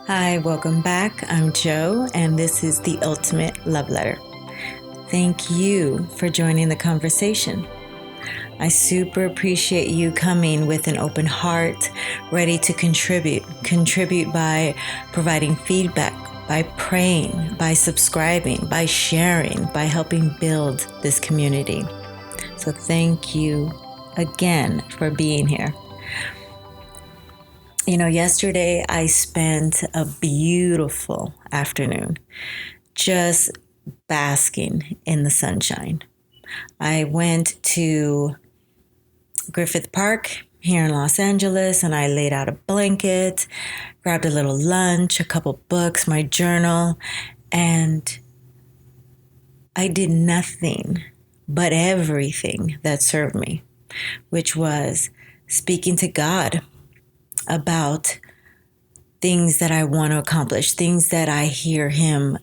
Hi, welcome back. I'm Joe, and this is The Ultimate Love Letter. Thank you for joining the conversation. I super appreciate you coming with an open heart, ready to contribute. Contribute by providing feedback, by praying, by subscribing, by sharing, by helping build this community. So thank you again for being here. Yesterday I spent a beautiful afternoon just basking in the sunshine. I went to Griffith Park here in Los Angeles and I laid out a blanket, grabbed a little lunch, a couple books, my journal, and I did nothing but everything that served me, which was speaking to God about things that I want to accomplish, things that I hear Him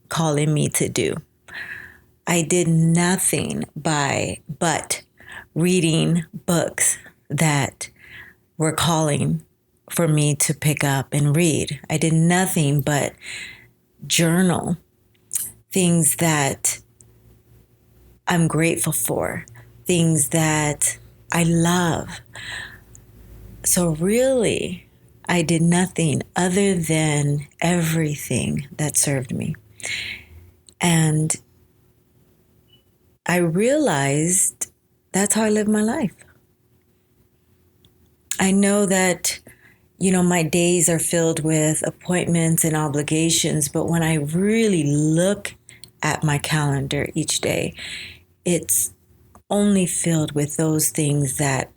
calling me to do. I did nothing but reading books that were calling for me to pick up and read. I did nothing but journal things that I'm grateful for, things that I love. So really, I did nothing other than everything that served me. And I realized that's how I live my life. I know that, my days are filled with appointments and obligations, but when I really look at my calendar each day, it's only filled with those things that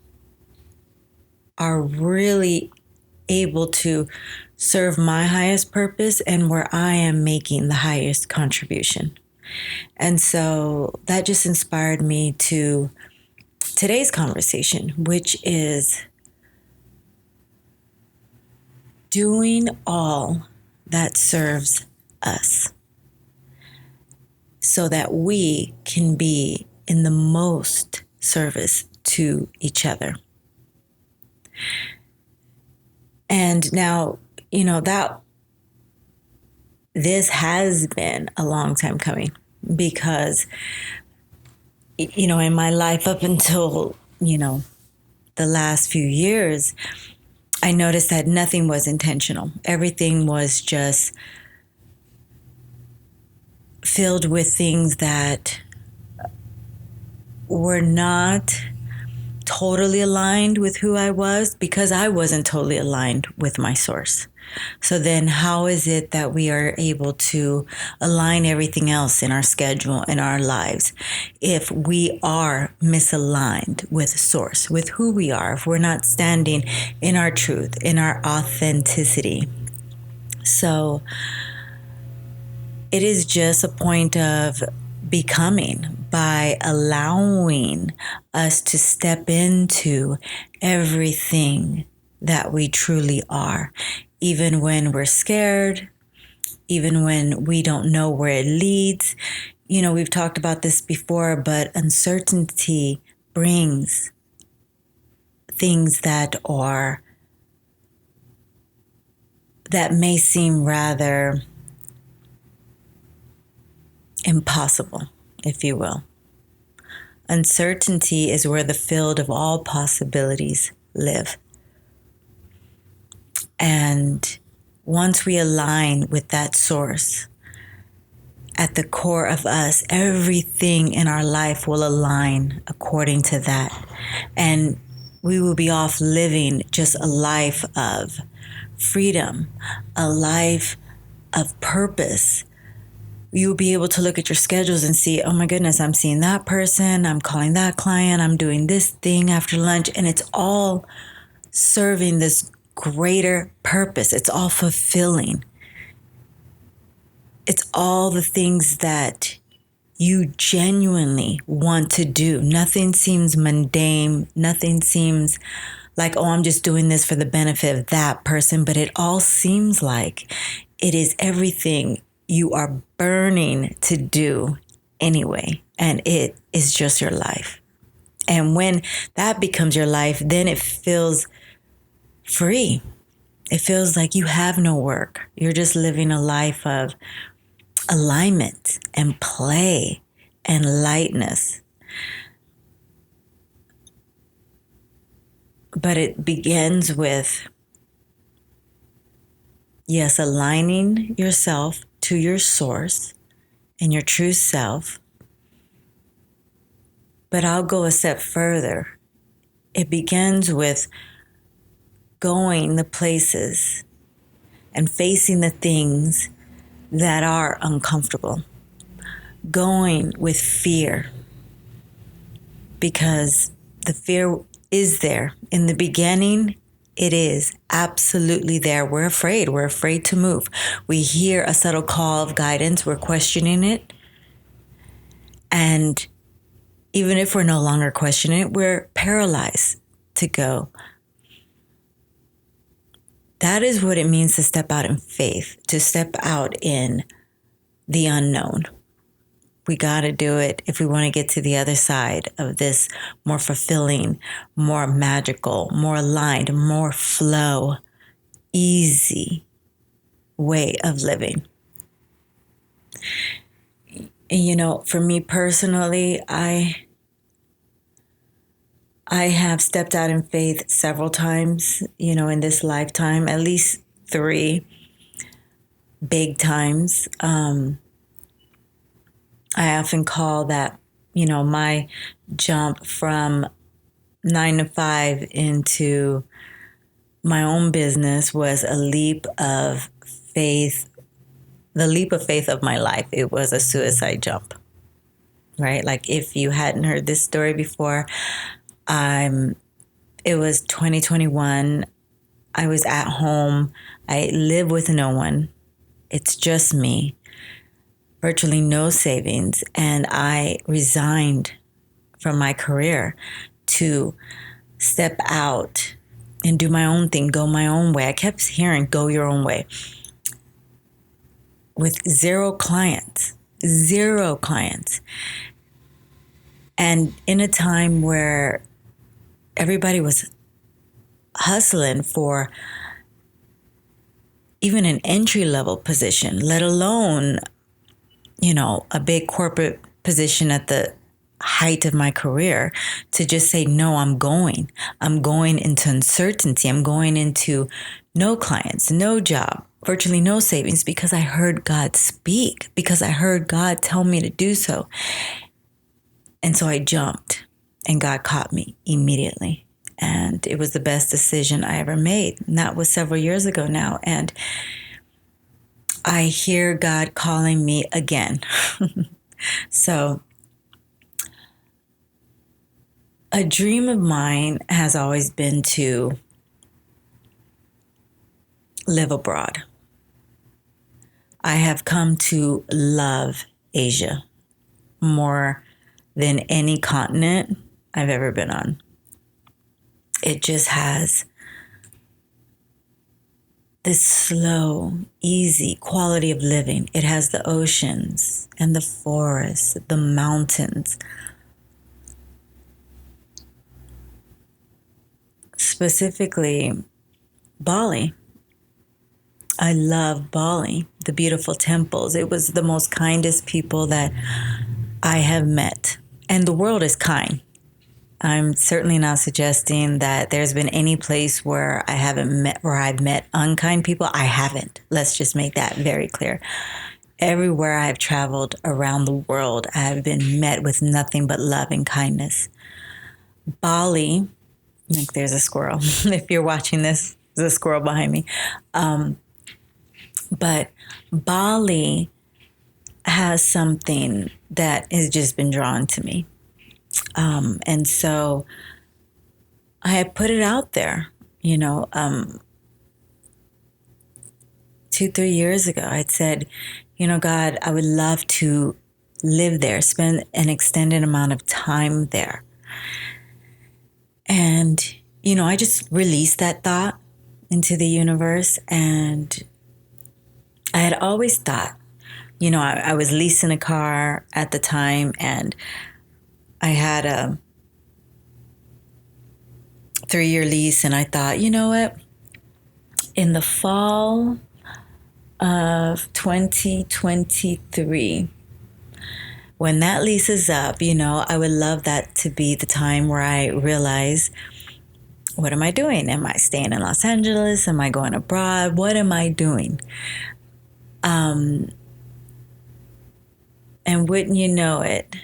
are really able to serve my highest purpose and where I am making the highest contribution. And so that just inspired me to today's conversation, which is doing all that serves us so that we can be in the most service to each other. And now, that this has been a long time coming because, in my life up until, the last few years, I noticed that nothing was intentional. Everything was just filled with things that were not totally aligned with who I was because I wasn't totally aligned with my source. So then how is it that we are able to align everything else in our schedule, in our lives, if we are misaligned with source, with who we are, if we're not standing in our truth, in our authenticity? So it is just a point of becoming by allowing us to step into everything that we truly are, even when we're scared, even when we don't know where it leads. We've talked about this before, but uncertainty brings things that may seem rather impossible, if you will. Uncertainty is where the field of all possibilities live. And once we align with that source, at the core of us, everything in our life will align according to that. And we will be off living just a life of freedom, a life of purpose. You'll be able to look at your schedules and see, oh my goodness, I'm seeing that person, I'm calling that client, I'm doing this thing after lunch, and it's all serving this greater purpose. It's all fulfilling. It's all the things that you genuinely want to do. Nothing seems mundane. Nothing seems like, oh, I'm just doing this for the benefit of that person. But it all seems like it is everything you are burning to do anyway. And it is just your life. And when that becomes your life, then it feels free. It feels like you have no work. You're just living a life of alignment and play and lightness. But it begins with, yes, aligning yourself to your source and your true self. But I'll go a step further. It begins with going the places and facing the things that are uncomfortable. Going with fear, because the fear is there. In the beginning, it is absolutely there. We're afraid. We're afraid to move. We hear a subtle call of guidance. We're questioning it. And even if we're no longer questioning it, we're paralyzed to go. That is what it means to step out in faith, to step out in the unknown. We got to do it if we want to get to the other side of this more fulfilling, more magical, more aligned, more flow, easy way of living. And for me personally, I have stepped out in faith several times, in this lifetime, at least 3 big times. I often call that, my jump from 9 to 5 into my own business was a leap of faith, the leap of faith of my life. It was a suicide jump, right? Like if you hadn't heard this story before, it was 2021. I was at home. I live with no one. It's just me. Virtually no savings. And I resigned from my career to step out and do my own thing, go my own way. I kept hearing, go your own way. With 0 clients. And in a time where everybody was hustling for even an entry-level position, let alone, a big corporate position at the height of my career, to just say, no, I'm going into uncertainty. I'm going into no clients, no job, virtually no savings, because I heard God speak, because I heard God tell me to do so. And so I jumped, and God caught me immediately. And it was the best decision I ever made. And that was several years ago now. And I hear God calling me again. So a dream of mine has always been to live abroad. I have come to love Asia more than any continent I've ever been on. It just has this slow, easy quality of living. It has the oceans and the forests, the mountains. Specifically, Bali. I love Bali, the beautiful temples. It was the most kindest people that I have met. And the world is kind. I'm certainly not suggesting that there's been any place where I've met unkind people. I haven't. Let's just make that very clear. Everywhere I've traveled around the world, I've been met with nothing but love and kindness. Bali, like there's a squirrel. If you're watching this, there's a squirrel behind me. But Bali has something that has just been drawn to me. And so I had put it out there, 2-3 years ago. I'd said, God, I would love to live there, spend an extended amount of time there. And, I just released that thought into the universe. And I had always thought, I was leasing a car at the time, and I had a 3-year lease, and I thought, you know what? in the fall of 2023, when that lease is up, I would love that to be the time where I realize, what am I doing? Am I staying in Los Angeles? Am I going abroad? What am I doing? And wouldn't you know it,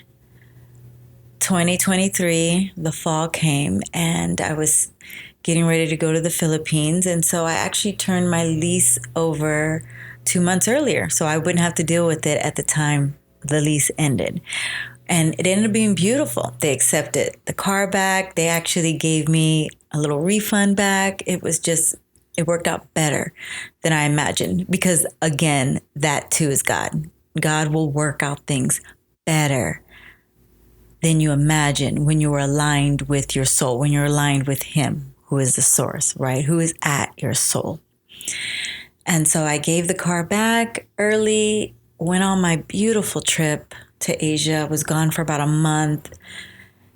2023, the fall came and I was getting ready to go to the Philippines. And so I actually turned my lease over 2 months earlier so I wouldn't have to deal with it at the time the lease ended. And it ended up being beautiful. They accepted the car back. They actually gave me a little refund back. It worked out better than I imagined because, again, that too is God. God will work out things better than you imagine when you are aligned with your soul, when you're aligned with Him, who is the source, right? Who is at your soul. And so I gave the car back early, went on my beautiful trip to Asia, was gone for about a month,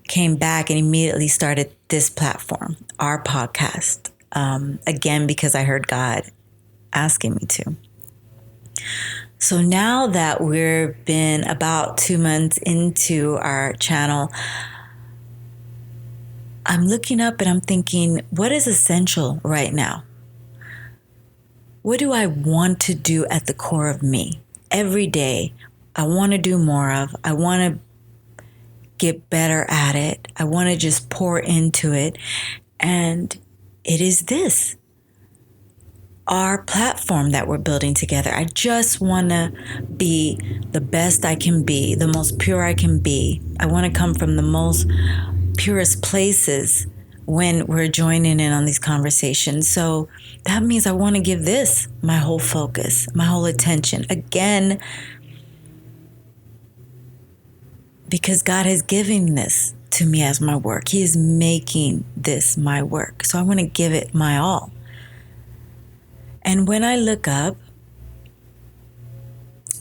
came back and immediately started this platform, our podcast, again, because I heard God asking me to. So now that we've been about 2 months into our channel, I'm looking up and I'm thinking, what is essential right now? What do I want to do at the core of me? Every day, I want to do more of. I want to get better at it. I want to just pour into it. And it is this, our platform that we're building together. I just want to be the best I can be, the most pure I can be. I want to come from the most purest places when we're joining in on these conversations. So that means I want to give this my whole focus, my whole attention. Again, because God has given this to me as my work. He is making this my work. So I want to give it my all. And when I look up,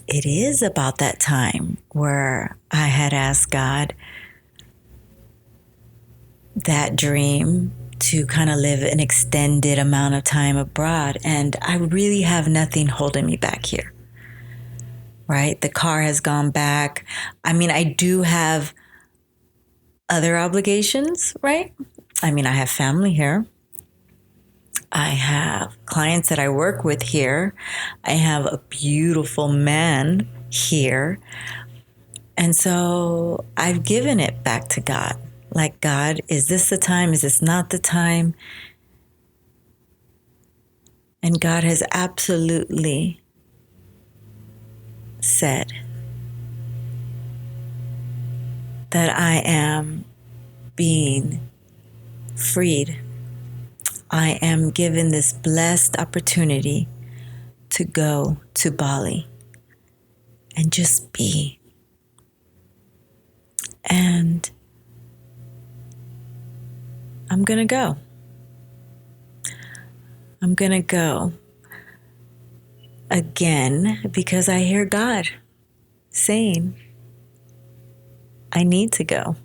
it is about that time where I had asked God that dream to kind of live an extended amount of time abroad. And I really have nothing holding me back here, right? The car has gone back. I mean, I do have other obligations, right? I mean, I have family here. I have clients that I work with here. I have a beautiful man here. And so I've given it back to God. Like, God, is this the time? Is this not the time? And God has absolutely said that I am being freed. I am given this blessed opportunity to go to Bali and just be. And I'm going to go. I'm going to go again because I hear God saying, I need to go.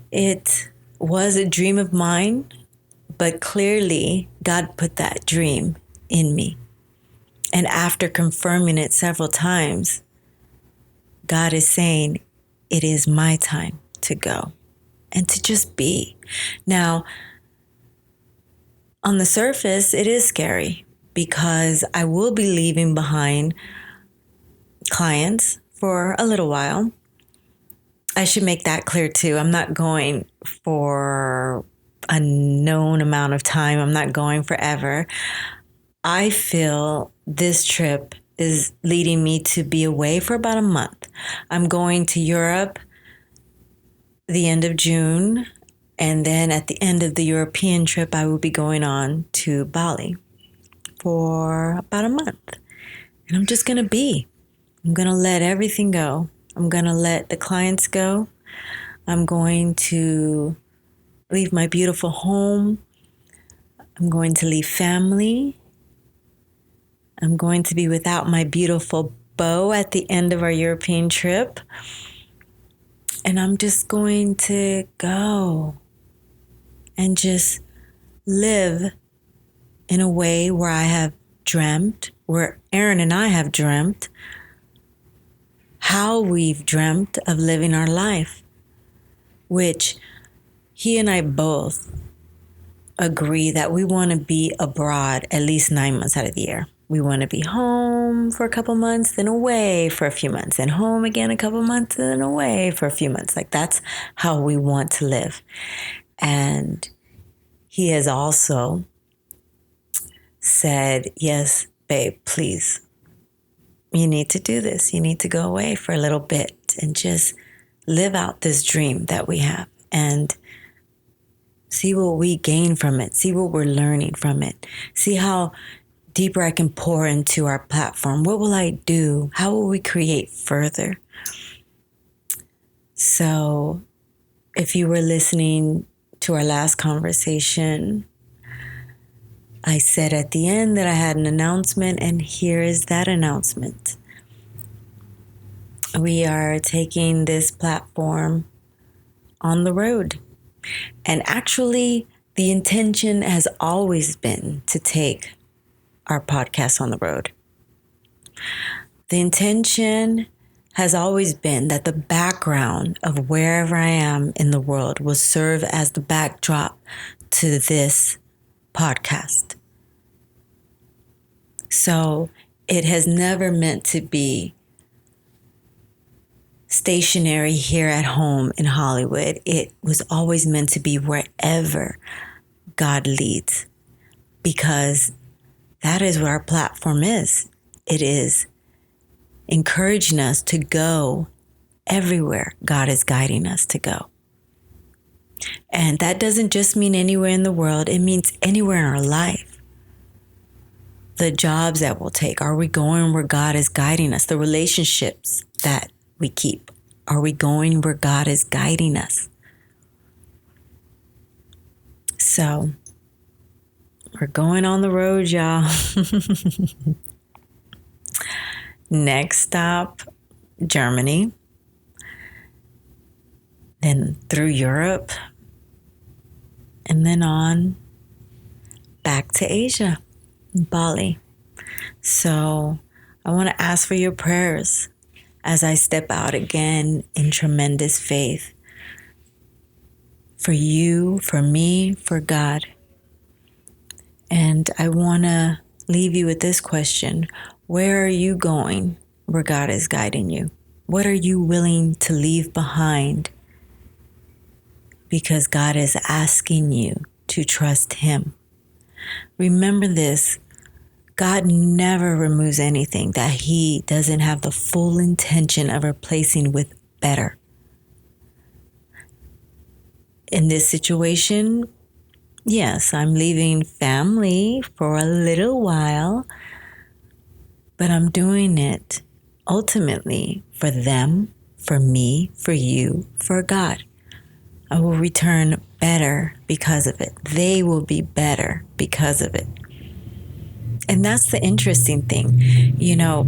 It was a dream of mine, but clearly God put that dream in me. And after confirming it several times, God is saying, it is my time to go and to just be. Now, on the surface, it is scary because I will be leaving behind clients for a little while. I should make that clear too. I'm not going for a known amount of time. I'm not going forever. I feel this trip is leading me to be away for about a month. I'm going to Europe the end of June. And then at the end of the European trip, I will be going on to Bali for about a month. And I'm just going to be. I'm going to let everything go. I'm going to let the clients go. I'm going to leave my beautiful home. I'm going to leave family. I'm going to be without my beautiful beau at the end of our European trip. And I'm just going to go and just live in a way where I have dreamt, where Aaron and I have dreamt, how we've dreamt of living our life, which he and I both agree that we want to be abroad at least 9 months out of the year. We want to be home for a couple months, then away for a few months, then home again a couple months, then away for a few months. Like that's how we want to live. And he has also said, yes, babe, please, you need to do this. You need to go away for a little bit and just live out this dream that we have and see what we gain from it. See what we're learning from it. See how deeper I can pour into our platform. What will I do? How will we create further? So if you were listening to our last conversation, I said at the end that I had an announcement, and here is that announcement. We are taking this platform on the road. And actually, the intention has always been to take our podcast on the road. The intention has always been that the background of wherever I am in the world will serve as the backdrop to this podcast. So it has never meant to be stationary here at home in Hollywood. It was always meant to be wherever God leads, because that is what our platform is. It is encouraging us to go everywhere God is guiding us to go. And that doesn't just mean anywhere in the world. It means anywhere in our life. The jobs that we'll take. Are we going where God is guiding us? The relationships that we keep. Are we going where God is guiding us? So we're going on the road, y'all. Next stop, Germany. Then through Europe. And then on back to Asia, Bali. So I want to ask for your prayers as I step out again in tremendous faith. For you, for me, for God. And I want to leave you with this question. Where are you going where God is guiding you? What are you willing to leave behind? Because God is asking you to trust Him. Remember this. God never removes anything that He doesn't have the full intention of replacing with better. In this situation, yes, I'm leaving family for a little while, but I'm doing it ultimately for them, for me, for you, for God. I will return better because of it. They will be better because of it. And that's the interesting thing. You know,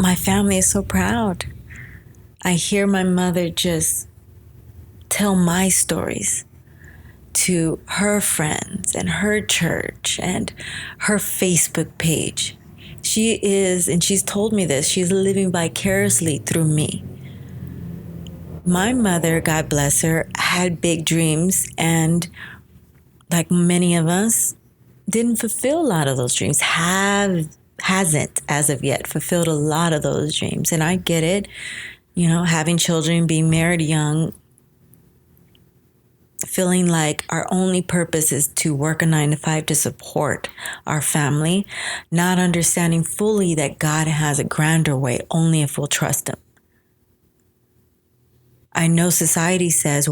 my family is so proud. I hear my mother just tell my stories to her friends and her church and her Facebook page. She is, and she's told me this, she's living vicariously through me. My mother, God bless her, had big dreams, and like many of us, didn't fulfill a lot of those dreams, hasn't as of yet fulfilled a lot of those dreams. And I get it, you know, having children, being married young, feeling like our only purpose is to work a 9-to-5 to support our family, not understanding fully that God has a grander way only if we'll trust Him. I know society says,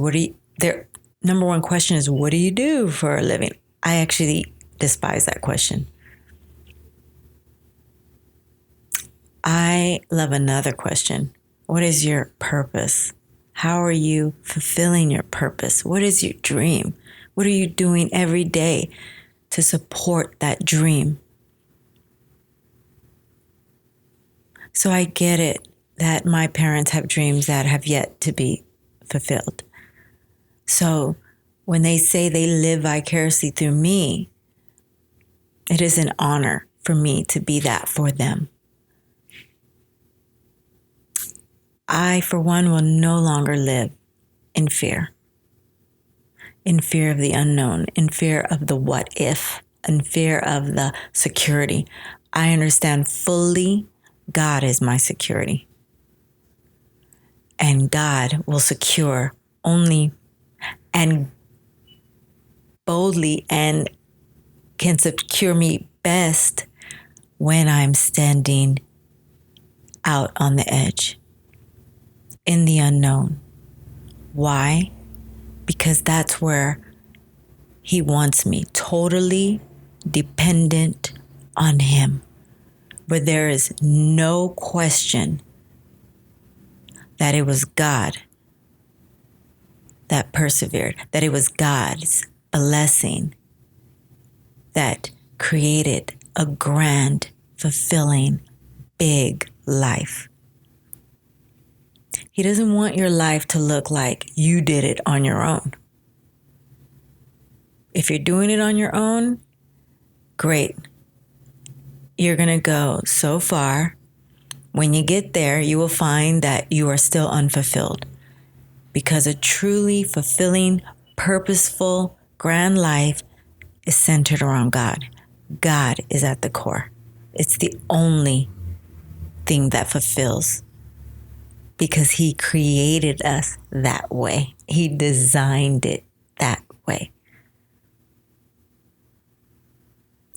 their number one question is, what do you do for a living? I actually despise that question. I love another question. What is your purpose? How are you fulfilling your purpose? What is your dream? What are you doing every day to support that dream? So I get it that my parents have dreams that have yet to be fulfilled. So When they say they live vicariously through me, it is an honor for me to be that for them. I, for one, will no longer live in fear of the unknown, in fear of the what if, in fear of the security. I understand fully God is my security. And God will secure only and boldly and can secure me best when I'm standing out on the edge in the unknown. Why? Because that's where He wants me, totally dependent on Him, where there is no question that it was God that persevered, that it was God's blessing that created a grand, fulfilling, big life. He doesn't want your life to look like you did it on your own. If you're doing it on your own, great. You're going to go so far. When you get there, you will find that you are still unfulfilled, because a truly fulfilling, purposeful, grand life is centered around God. God is at the core. It's the only thing that fulfills, because He created us that way. He designed it that way.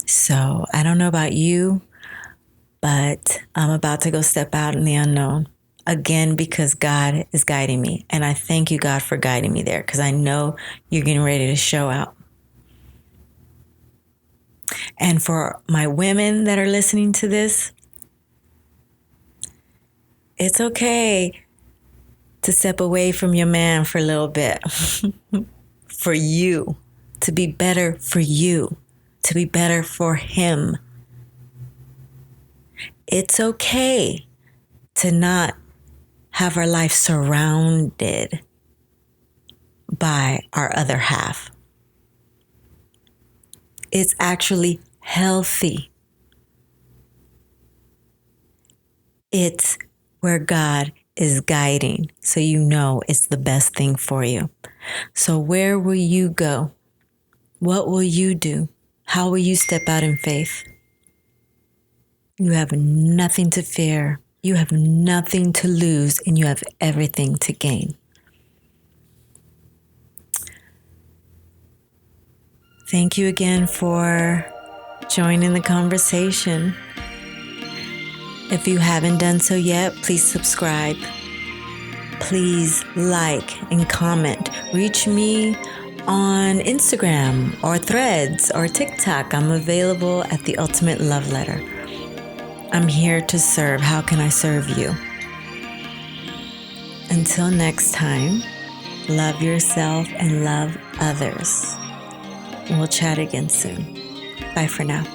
So I don't know about you, but I'm about to go step out in the unknown again, because God is guiding me. And I thank you, God, for guiding me there, because I know you're getting ready to show out. And for my women that are listening to this, it's okay to step away from your man for a little bit. For you, to be better for you, to be better for him. It's okay to not have our life surrounded by our other half. It's actually healthy. It's where God is guiding, so you know it's the best thing for you. So where will you go? What will you do? How will you step out in faith? You have nothing to fear. You have nothing to lose, and you have everything to gain. Thank you again for joining the conversation. If you haven't done so yet, please subscribe. Please like and comment. Reach me on Instagram or Threads or TikTok. I'm available at TheeUltimateLoveLetter. I'm here to serve. How can I serve you? Until next time, love yourself and love others. We'll chat again soon. Bye for now.